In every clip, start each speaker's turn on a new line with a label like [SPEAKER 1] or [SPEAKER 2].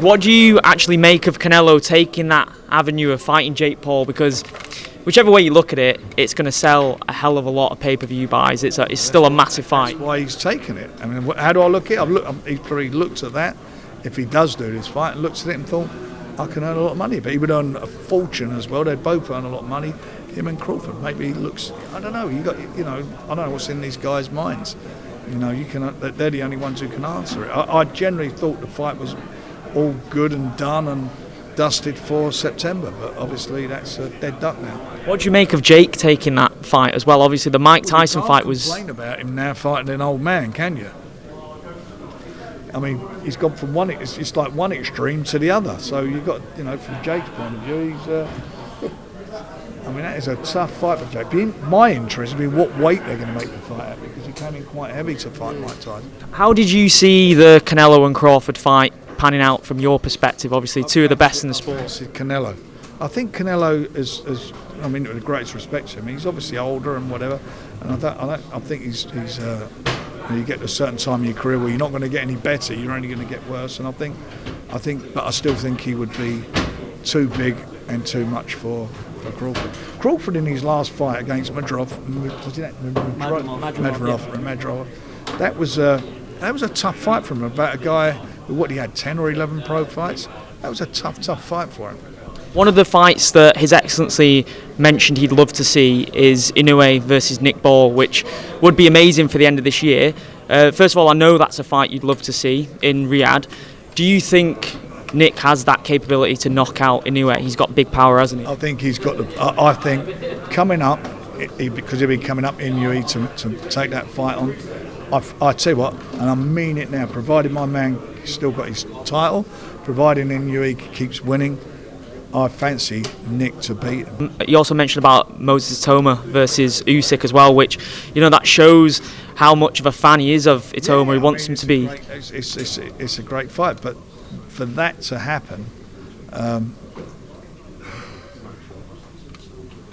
[SPEAKER 1] Greg, what do you actually make of Canelo taking that avenue of fighting Jake Paul? Because whichever way you look at it, it's going to sell a hell of a lot of pay-per-view buys. It's still a massive fight.
[SPEAKER 2] That's why he's taken it. I mean, how do I look at it? He's probably looked at that, if he does do this fight, and looked at it and thought, I can earn a lot of money. But he would earn a fortune as well. They'd both earn a lot of money, him and Crawford. Maybe he looks, I don't know, I don't know what's in these guys' minds. They're the only ones who can answer it. I generally thought the fight was all good and done and dusted for September, but obviously that's a dead duck now.
[SPEAKER 1] What do you make of Jake taking that fight as well? Obviously the Mike Tyson fight was...
[SPEAKER 2] You can't complain about him now fighting an old man, can you? I mean, he's gone from it's like one extreme to the other. So you've got, from Jake's point of view, that is a tough fight for Jake. My interest would be what weight they're going to make the fight at, because he came in quite heavy to fight Mike Tyson.
[SPEAKER 1] How did you see the Canelo and Crawford fight panning out from your perspective? Obviously, two of the best in the sport.
[SPEAKER 2] Canelo. I think Canelo is with the greatest respect to him, he's obviously older and whatever, and I think he's you get to a certain time in your career where you're not going to get any better, you're only going to get worse, and but I still think he would be too big and too much for Crawford. Crawford in his last fight against Madrov, that was a tough fight for him. About a guy who he had 10 or 11 pro fights. That was a tough fight for him.
[SPEAKER 1] One of the fights that His Excellency mentioned he'd love to see is Inoue versus Nick Ball, which would be amazing for the end of this year. First of all, I know that's a fight you'd love to see in Riyadh. Do you think Nick has that capability to knock out Inoue? He's got big power, hasn't he?
[SPEAKER 2] I think he's got I think coming up, because he'll be coming up Inoue to take that fight on. I tell you what, and I mean it now, provided my man still got his title, providing Inoue keeps winning, I fancy Nick to beat him.
[SPEAKER 1] You also mentioned about Moses Itoma versus Usyk as well, which, that shows how much of a fan he is of Itoma. He wants him to be.
[SPEAKER 2] It's a great fight, but for that to happen,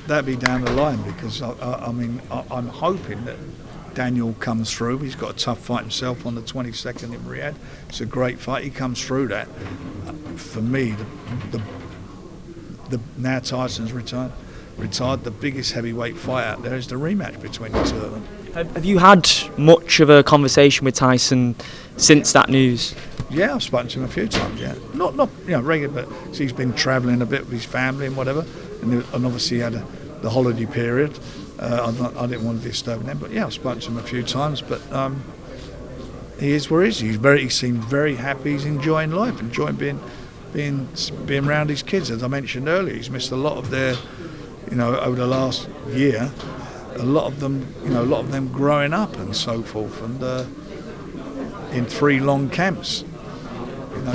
[SPEAKER 2] that'd be down the line, because I'm hoping that Daniel comes through. He's got a tough fight himself on the 22nd in Riyadh. It's a great fight. He comes through that. For me, now Tyson's retired. The biggest heavyweight fight out there is the rematch between the two of them.
[SPEAKER 1] Have you had much of a conversation with Tyson since that news?
[SPEAKER 2] Yeah, I've spoken to him a few times. Yeah, not regular, but he's been travelling a bit with his family and whatever, and obviously he had the holiday period. I didn't want to disturb him, but yeah, I've spoken to him a few times. But he is where he is. He seemed very happy. He's enjoying life, enjoying being around his kids. As I mentioned earlier, he's missed a lot of their, over the last year. A lot of them growing up and so forth, and in 3 long camps.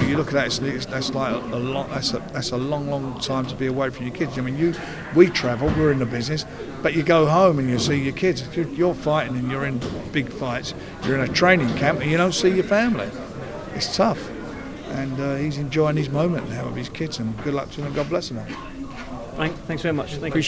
[SPEAKER 2] You look at that, that's like that's a long time to be away from your kids. I mean, we travel, we're in the business, but you go home and you see your kids. You're fighting and you're in big fights. You're in a training camp and you don't see your family. It's tough, and he's enjoying his moment now with his kids. And good luck to him and God bless him.
[SPEAKER 3] Thanks very much. Thank you.